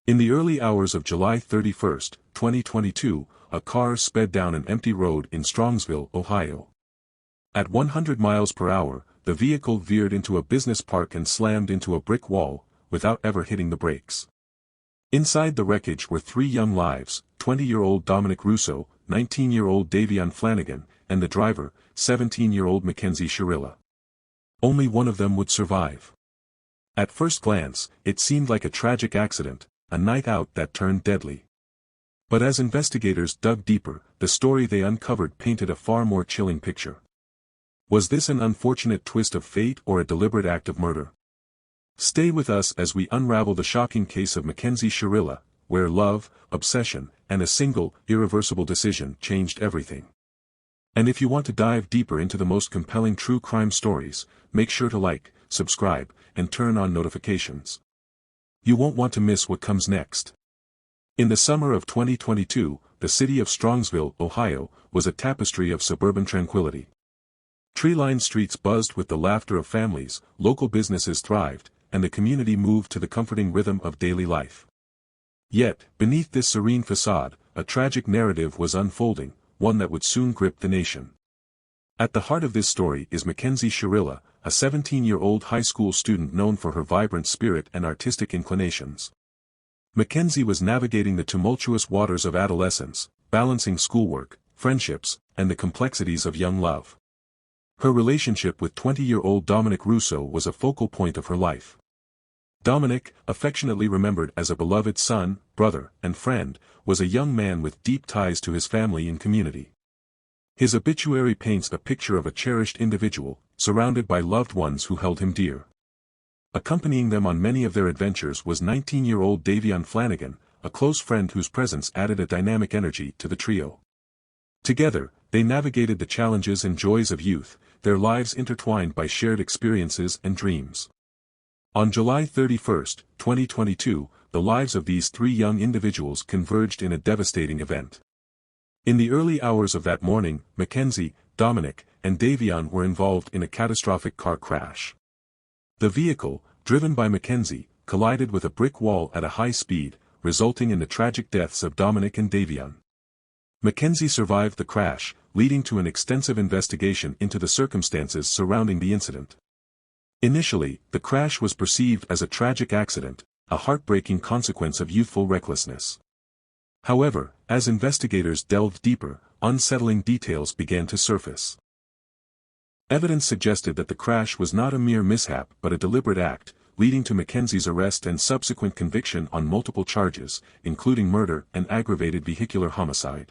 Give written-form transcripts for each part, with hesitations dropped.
In the early hours of July 31, 2022, a car sped down an empty road in Strongsville, Ohio. At 100 miles per hour, the vehicle veered into a business park and slammed into a brick wall, without ever hitting the brakes. Inside the wreckage were three young lives: 20-year-old Dominic Russo, 19-year-old Davion Flanagan, and the driver, 17-year-old Mackenzie Shirilla. Only one of them would survive. At first glance, it seemed like a tragic accident, a night out that turned deadly. But as investigators dug deeper, the story they uncovered painted a far more chilling picture. Was this an unfortunate twist of fate or a deliberate act of murder? Stay with us as we unravel the shocking case of Mackenzie Shirilla, where love, obsession, and a single, irreversible decision changed everything. And if you want to dive deeper into the most compelling true crime stories, make sure to like, subscribe, and turn on notifications. You won't want to miss what comes next. In the summer of 2022, the city of Strongsville, Ohio, was a tapestry of suburban tranquility. Tree-lined streets buzzed with the laughter of families, local businesses thrived, and the community moved to the comforting rhythm of daily life. Yet, beneath this serene facade, a tragic narrative was unfolding, one that would soon grip the nation. At the heart of this story is Mackenzie Shirilla, a 17-year-old high school student known for her vibrant spirit and artistic inclinations. Mackenzie was navigating the tumultuous waters of adolescence, balancing schoolwork, friendships, and the complexities of young love. Her relationship with 20-year-old Dominic Russo was a focal point of her life. Dominic, affectionately remembered as a beloved son, brother, and friend, was a young man with deep ties to his family and community. His obituary paints a picture of a cherished individual, surrounded by loved ones who held him dear. Accompanying them on many of their adventures was 19-year-old Davion Flanagan, a close friend whose presence added a dynamic energy to the trio. Together, they navigated the challenges and joys of youth, their lives intertwined by shared experiences and dreams. On July 31, 2022, the lives of these three young individuals converged in a devastating event. In the early hours of that morning, Mackenzie, Dominic, and Davion were involved in a catastrophic car crash. The vehicle, driven by Mackenzie, collided with a brick wall at a high speed, resulting in the tragic deaths of Dominic and Davion. Mackenzie survived the crash, leading to an extensive investigation into the circumstances surrounding the incident. Initially, the crash was perceived as a tragic accident, a heartbreaking consequence of youthful recklessness. However, as investigators delved deeper, unsettling details began to surface. Evidence suggested that the crash was not a mere mishap but a deliberate act, leading to Mackenzie's arrest and subsequent conviction on multiple charges, including murder and aggravated vehicular homicide.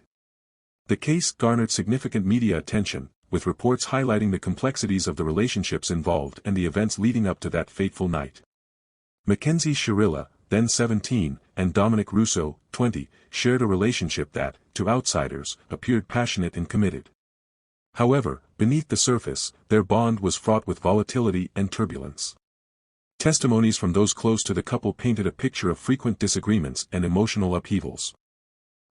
The case garnered significant media attention, with reports highlighting the complexities of the relationships involved and the events leading up to that fateful night. Mackenzie Shirilla, then 17, and Dominic Russo, 20, shared a relationship that, to outsiders, appeared passionate and committed. However, beneath the surface, their bond was fraught with volatility and turbulence. Testimonies from those close to the couple painted a picture of frequent disagreements and emotional upheavals.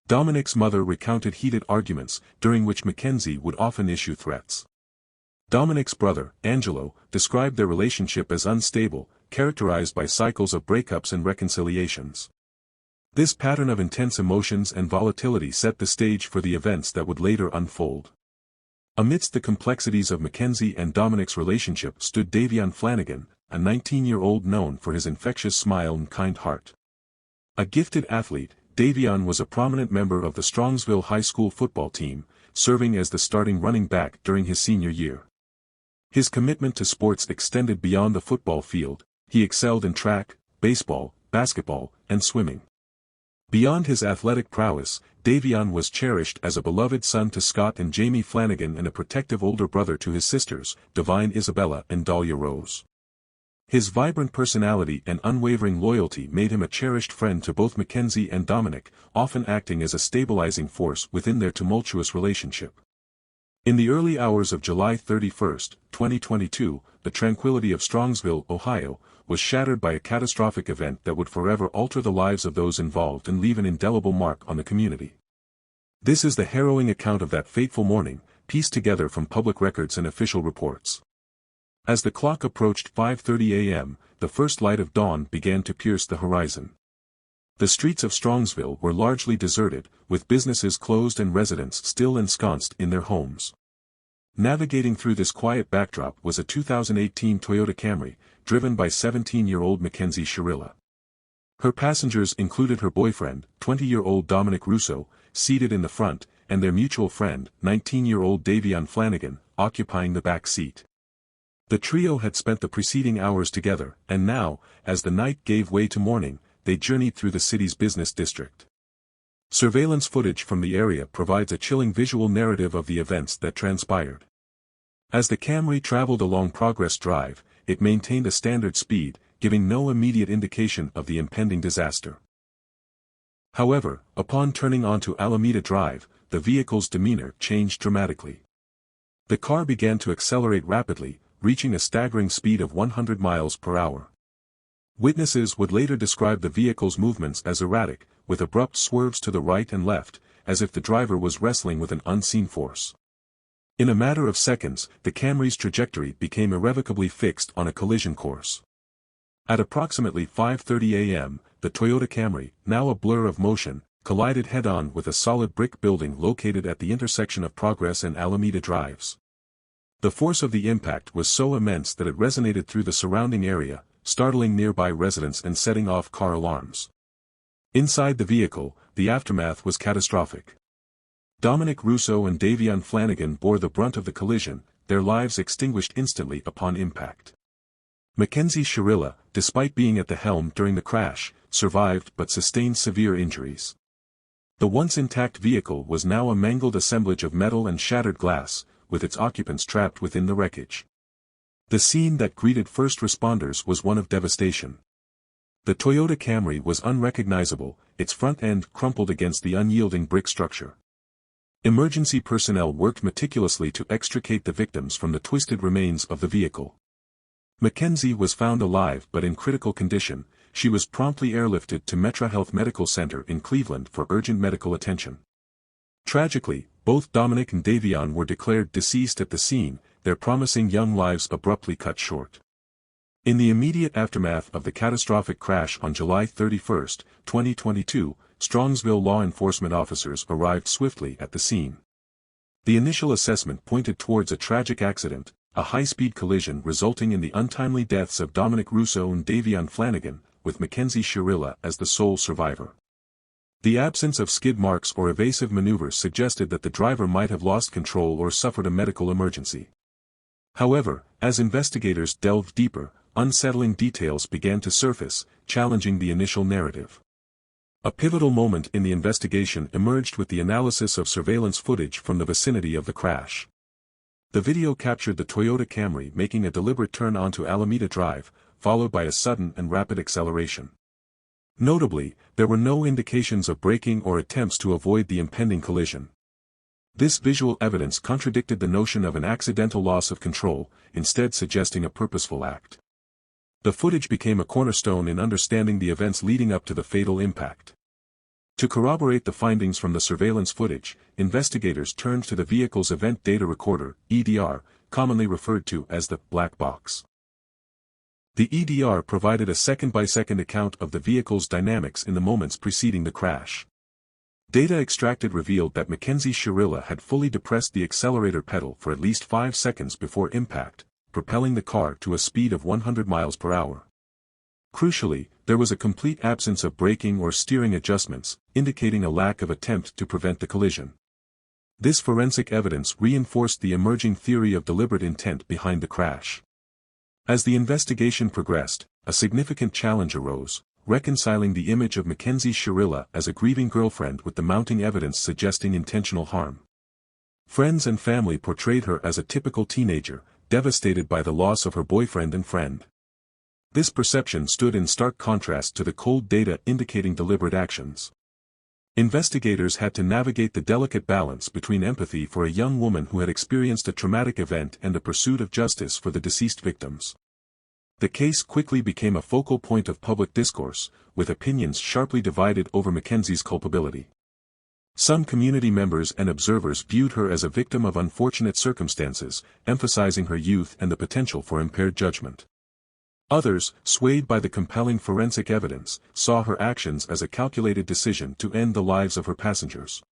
Dominic's mother recounted heated arguments, during which Mackenzie would often issue threats. Dominic's brother, Angelo, described their relationship as unstable, characterized by cycles of breakups and reconciliations. This pattern of intense emotions and volatility set the stage for the events that would later unfold. Amidst the complexities of Mackenzie and Dominic's relationship stood Davion Flanagan, a 19-year-old known for his infectious smile and kind heart. A gifted athlete, Davion was a prominent member of the Strongsville High School football team, serving as the starting running back during his senior year. His commitment to sports extended beyond the football field. He excelled in track, baseball, basketball, and swimming. Beyond his athletic prowess, Davion was cherished as a beloved son to Scott and Jamie Flanagan and a protective older brother to his sisters, Divine Isabella and Dahlia Rose. His vibrant personality and unwavering loyalty made him a cherished friend to both Mackenzie and Dominic, often acting as a stabilizing force within their tumultuous relationship. In the early hours of July 31, 2022, the tranquility of Strongsville, Ohio, was shattered by a catastrophic event that would forever alter the lives of those involved and leave an indelible mark on the community. This is the harrowing account of that fateful morning, pieced together from public records and official reports. As the clock approached 5:30 a.m., the first light of dawn began to pierce the horizon. The streets of Strongsville were largely deserted, with businesses closed and residents still ensconced in their homes. Navigating through this quiet backdrop was a 2018 Toyota Camry, driven by 17-year-old Mackenzie Shirilla. Her passengers included her boyfriend, 20-year-old Dominic Russo, seated in the front, and their mutual friend, 19-year-old Davion Flanagan, occupying the back seat. The trio had spent the preceding hours together, and now, as the night gave way to morning, they journeyed through the city's business district. Surveillance footage from the area provides a chilling visual narrative of the events that transpired. As the Camry traveled along Progress Drive, it maintained a standard speed, giving no immediate indication of the impending disaster. However, upon turning onto Alameda Drive, the vehicle's demeanor changed dramatically. The car began to accelerate rapidly, reaching a staggering speed of 100 miles per hour. Witnesses would later describe the vehicle's movements as erratic, with abrupt swerves to the right and left, as if the driver was wrestling with an unseen force. In a matter of seconds, the Camry's trajectory became irrevocably fixed on a collision course. At approximately 5:30 a.m., the Toyota Camry, now a blur of motion, collided head-on with a solid brick building located at the intersection of Progress and Alameda Drives. The force of the impact was so immense that it resonated through the surrounding area, startling nearby residents and setting off car alarms. Inside the vehicle, the aftermath was catastrophic. Dominic Russo and Davion Flanagan bore the brunt of the collision, their lives extinguished instantly upon impact. Mackenzie Shirilla, despite being at the helm during the crash, survived but sustained severe injuries. The once intact vehicle was now a mangled assemblage of metal and shattered glass, with its occupants trapped within the wreckage. The scene that greeted first responders was one of devastation. The Toyota Camry was unrecognizable, its front end crumpled against the unyielding brick structure. Emergency personnel worked meticulously to extricate the victims from the twisted remains of the vehicle. Mackenzie was found alive but in critical condition. She was promptly airlifted to MetroHealth Medical Center in Cleveland for urgent medical attention. Tragically, both Dominic and Davion were declared deceased at the scene, their promising young lives abruptly cut short. In the immediate aftermath of the catastrophic crash on July 31, 2022, Strongsville law enforcement officers arrived swiftly at the scene. The initial assessment pointed towards a tragic accident, a high-speed collision resulting in the untimely deaths of Dominic Russo and Davion Flanagan, with Mackenzie Shirilla as the sole survivor. The absence of skid marks or evasive maneuvers suggested that the driver might have lost control or suffered a medical emergency. However, as investigators delved deeper, unsettling details began to surface, challenging the initial narrative. A pivotal moment in the investigation emerged with the analysis of surveillance footage from the vicinity of the crash. The video captured the Toyota Camry making a deliberate turn onto Alameda Drive, followed by a sudden and rapid acceleration. Notably, there were no indications of braking or attempts to avoid the impending collision. This visual evidence contradicted the notion of an accidental loss of control, instead suggesting a purposeful act. The footage became a cornerstone in understanding the events leading up to the fatal impact. To corroborate the findings from the surveillance footage, investigators turned to the vehicle's event data recorder, EDR, commonly referred to as the black box. The EDR provided a second-by-second account of the vehicle's dynamics in the moments preceding the crash. Data extracted revealed that Mackenzie Shirilla had fully depressed the accelerator pedal for at least 5 seconds before impact, propelling the car to a speed of 100 miles per hour. Crucially, there was a complete absence of braking or steering adjustments, indicating a lack of attempt to prevent the collision. This forensic evidence reinforced the emerging theory of deliberate intent behind the crash. As the investigation progressed, a significant challenge arose, reconciling the image of Mackenzie Shirilla as a grieving girlfriend with the mounting evidence suggesting intentional harm. Friends and family portrayed her as a typical teenager, devastated by the loss of her boyfriend and friend. This perception stood in stark contrast to the cold data indicating deliberate actions. Investigators had to navigate the delicate balance between empathy for a young woman who had experienced a traumatic event and the pursuit of justice for the deceased victims. The case quickly became a focal point of public discourse, with opinions sharply divided over Mackenzie's culpability. Some community members and observers viewed her as a victim of unfortunate circumstances, emphasizing her youth and the potential for impaired judgment. Others, swayed by the compelling forensic evidence, saw her actions as a calculated decision to end the lives of her passengers.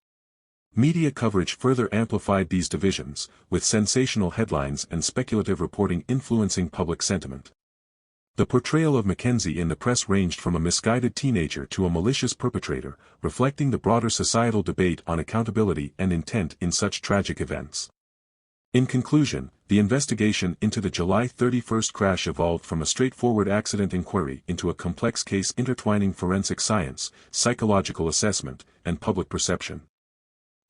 Media coverage further amplified these divisions, with sensational headlines and speculative reporting influencing public sentiment. The portrayal of Mackenzie in the press ranged from a misguided teenager to a malicious perpetrator, reflecting the broader societal debate on accountability and intent in such tragic events. In conclusion, the investigation into the July 31 crash evolved from a straightforward accident inquiry into a complex case intertwining forensic science, psychological assessment, and public perception.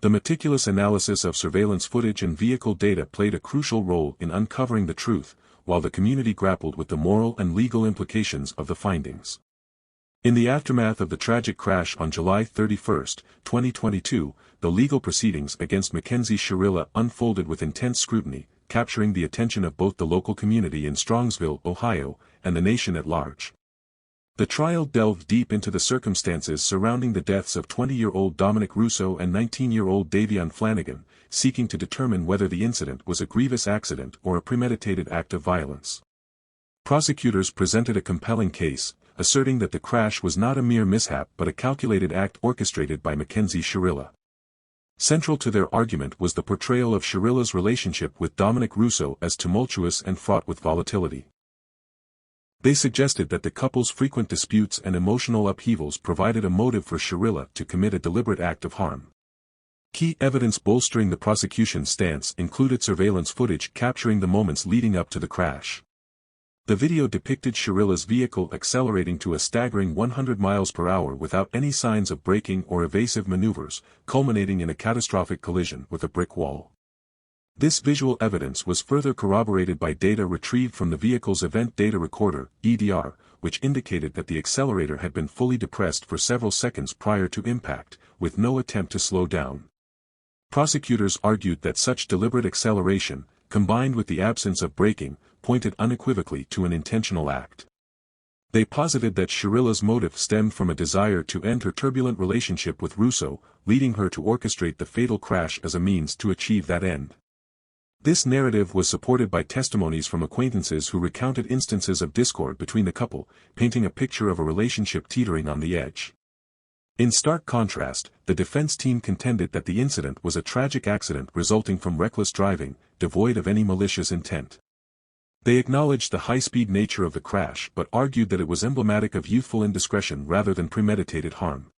The meticulous analysis of surveillance footage and vehicle data played a crucial role in uncovering the truth, while the community grappled with the moral and legal implications of the findings. In the aftermath of the tragic crash on July 31, 2022, the legal proceedings against Mackenzie Shirilla unfolded with intense scrutiny, capturing the attention of both the local community in Strongsville, Ohio, and the nation at large. The trial delved deep into the circumstances surrounding the deaths of 20-year-old Dominic Russo and 19-year-old Davion Flanagan, seeking to determine whether the incident was a grievous accident or a premeditated act of violence. Prosecutors presented a compelling case, asserting that the crash was not a mere mishap but a calculated act orchestrated by Mackenzie Shirilla. Central to their argument was the portrayal of Shirilla's relationship with Dominic Russo as tumultuous and fraught with volatility. They suggested that the couple's frequent disputes and emotional upheavals provided a motive for Shirilla to commit a deliberate act of harm. Key evidence bolstering the prosecution's stance included surveillance footage capturing the moments leading up to the crash. The video depicted Shirilla's vehicle accelerating to a staggering 100 miles per hour without any signs of braking or evasive maneuvers, culminating in a catastrophic collision with a brick wall. This visual evidence was further corroborated by data retrieved from the vehicle's event data recorder, EDR, which indicated that the accelerator had been fully depressed for several seconds prior to impact, with no attempt to slow down. Prosecutors argued that such deliberate acceleration, combined with the absence of braking, pointed unequivocally to an intentional act. They posited that Shirilla's motive stemmed from a desire to end her turbulent relationship with Russo, leading her to orchestrate the fatal crash as a means to achieve that end. This narrative was supported by testimonies from acquaintances who recounted instances of discord between the couple, painting a picture of a relationship teetering on the edge. In stark contrast, the defense team contended that the incident was a tragic accident resulting from reckless driving, devoid of any malicious intent. They acknowledged the high-speed nature of the crash but argued that it was emblematic of youthful indiscretion rather than premeditated harm.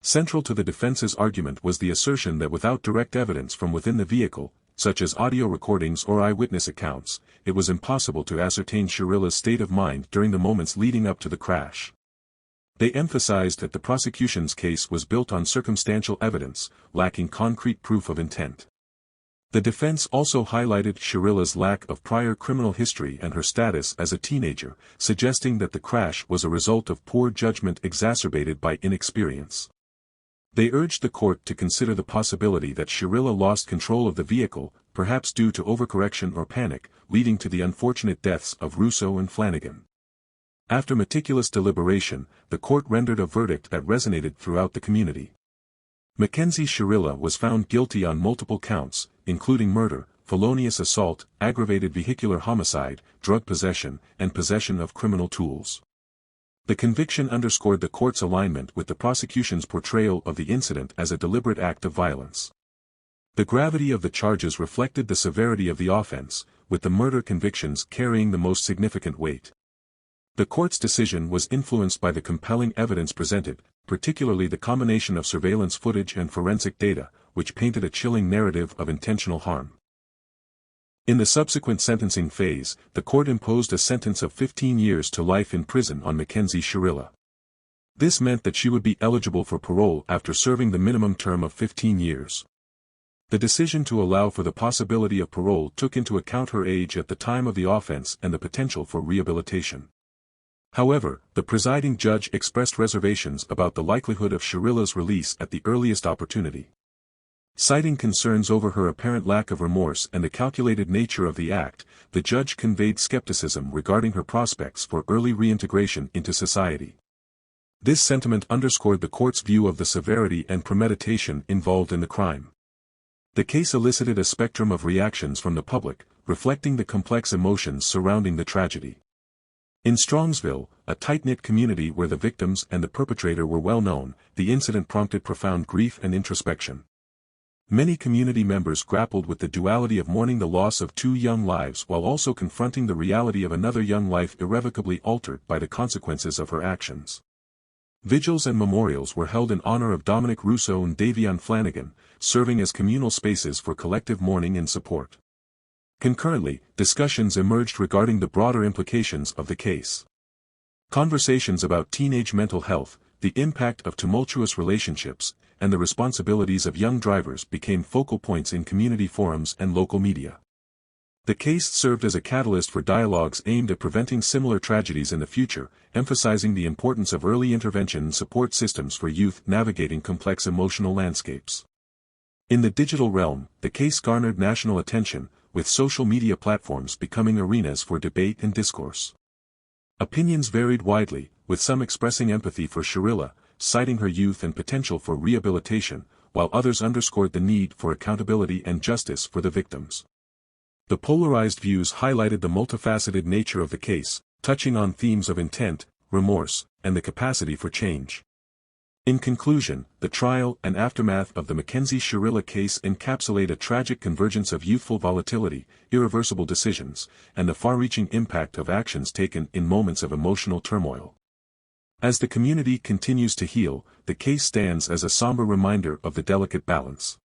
Central to the defense's argument was the assertion that without direct evidence from within the vehicle, such as audio recordings or eyewitness accounts, it was impossible to ascertain Shirilla's state of mind during the moments leading up to the crash. They emphasized that the prosecution's case was built on circumstantial evidence, lacking concrete proof of intent. The defense also highlighted Shirilla's lack of prior criminal history and her status as a teenager, suggesting that the crash was a result of poor judgment exacerbated by inexperience. They urged the court to consider the possibility that Shirilla lost control of the vehicle, perhaps due to overcorrection or panic, leading to the unfortunate deaths of Russo and Flanagan. After meticulous deliberation, the court rendered a verdict that resonated throughout the community. Mackenzie Shirilla was found guilty on multiple counts, including murder, felonious assault, aggravated vehicular homicide, drug possession, and possession of criminal tools. The conviction underscored the court's alignment with the prosecution's portrayal of the incident as a deliberate act of violence. The gravity of the charges reflected the severity of the offense, with the murder convictions carrying the most significant weight. The court's decision was influenced by the compelling evidence presented, particularly the combination of surveillance footage and forensic data, which painted a chilling narrative of intentional harm. In the subsequent sentencing phase, the court imposed a sentence of 15 years to life in prison on Mackenzie Shirilla. This meant that she would be eligible for parole after serving the minimum term of 15 years. The decision to allow for the possibility of parole took into account her age at the time of the offense and the potential for rehabilitation. However, the presiding judge expressed reservations about the likelihood of Shirilla's release at the earliest opportunity. Citing concerns over her apparent lack of remorse and the calculated nature of the act, the judge conveyed skepticism regarding her prospects for early reintegration into society. This sentiment underscored the court's view of the severity and premeditation involved in the crime. The case elicited a spectrum of reactions from the public, reflecting the complex emotions surrounding the tragedy. In Strongsville, a tight-knit community where the victims and the perpetrator were well known, the incident prompted profound grief and introspection. Many community members grappled with the duality of mourning the loss of two young lives while also confronting the reality of another young life irrevocably altered by the consequences of her actions. Vigils and memorials were held in honor of Dominic Russo and Davion Flanagan, serving as communal spaces for collective mourning and support. Concurrently, discussions emerged regarding the broader implications of the case. Conversations about teenage mental health, the impact of tumultuous relationships, and the responsibilities of young drivers became focal points in community forums and local media. The case served as a catalyst for dialogues aimed at preventing similar tragedies in the future, emphasizing the importance of early intervention and support systems for youth navigating complex emotional landscapes. In the digital realm, the case garnered national attention, with social media platforms becoming arenas for debate and discourse. Opinions varied widely, with some expressing empathy for Sherilla, citing her youth and potential for rehabilitation, while others underscored the need for accountability and justice for the victims. The polarized views highlighted the multifaceted nature of the case, touching on themes of intent, remorse, and the capacity for change. In conclusion, the trial and aftermath of the Mackenzie Sherilla case encapsulate a tragic convergence of youthful volatility, irreversible decisions, and the far-reaching impact of actions taken in moments of emotional turmoil. As the community continues to heal, the case stands as a somber reminder of the delicate balance.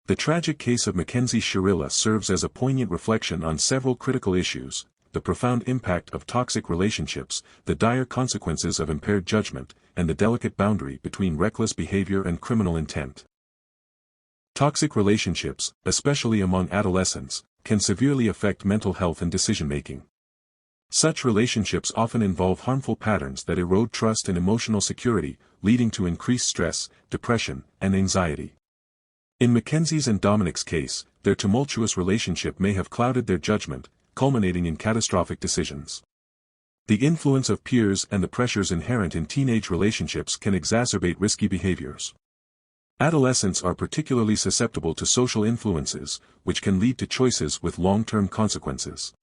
The tragic case of Mackenzie Sherilla serves as a poignant reflection on several critical issues: the profound impact of toxic relationships, the dire consequences of impaired judgment, and the delicate boundary between reckless behavior and criminal intent. Toxic relationships, especially among adolescents, can severely affect mental health and decision-making. Such relationships often involve harmful patterns that erode trust and emotional security, leading to increased stress, depression, and anxiety. In Mackenzie's and Dominic's case, their tumultuous relationship may have clouded their judgment, culminating in catastrophic decisions. The influence of peers and the pressures inherent in teenage relationships can exacerbate risky behaviors. Adolescents are particularly susceptible to social influences, which can lead to choices with long-term consequences.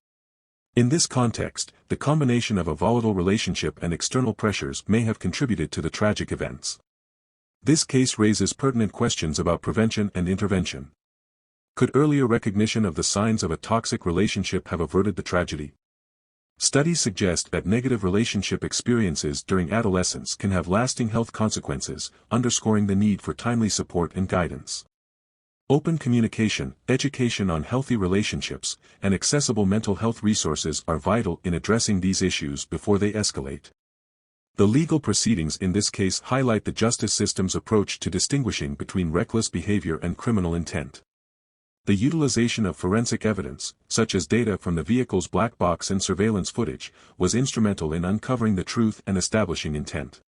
In this context, the combination of a volatile relationship and external pressures may have contributed to the tragic events. This case raises pertinent questions about prevention and intervention. Could earlier recognition of the signs of a toxic relationship have averted the tragedy? Studies suggest that negative relationship experiences during adolescence can have lasting health consequences, underscoring the need for timely support and guidance. Open communication, education on healthy relationships, and accessible mental health resources are vital in addressing these issues before they escalate. The legal proceedings in this case highlight the justice system's approach to distinguishing between reckless behavior and criminal intent. The utilization of forensic evidence, such as data from the vehicle's black box and surveillance footage, was instrumental in uncovering the truth and establishing intent.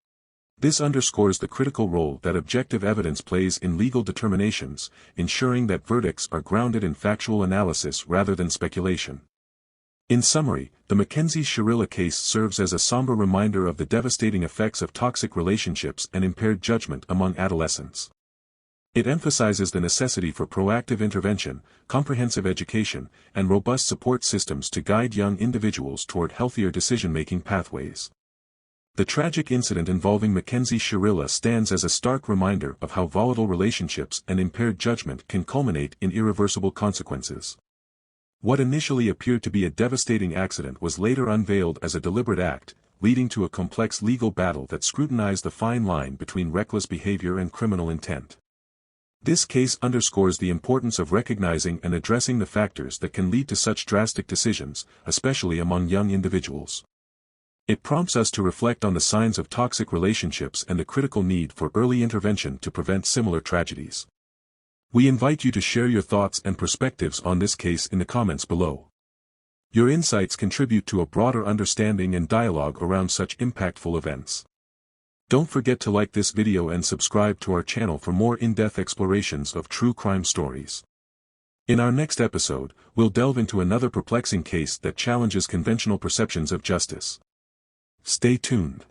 This underscores the critical role that objective evidence plays in legal determinations, ensuring that verdicts are grounded in factual analysis rather than speculation. In summary, the Mackenzie Sherilla case serves as a somber reminder of the devastating effects of toxic relationships and impaired judgment among adolescents. It emphasizes the necessity for proactive intervention, comprehensive education, and robust support systems to guide young individuals toward healthier decision-making pathways. The tragic incident involving Mackenzie Sherilla stands as a stark reminder of how volatile relationships and impaired judgment can culminate in irreversible consequences. What initially appeared to be a devastating accident was later unveiled as a deliberate act, leading to a complex legal battle that scrutinized the fine line between reckless behavior and criminal intent. This case underscores the importance of recognizing and addressing the factors that can lead to such drastic decisions, especially among young individuals. It prompts us to reflect on the signs of toxic relationships and the critical need for early intervention to prevent similar tragedies. We invite you to share your thoughts and perspectives on this case in the comments below. Your insights contribute to a broader understanding and dialogue around such impactful events. Don't forget to like this video and subscribe to our channel for more in-depth explorations of true crime stories. In our next episode, we'll delve into another perplexing case that challenges conventional perceptions of justice. Stay tuned.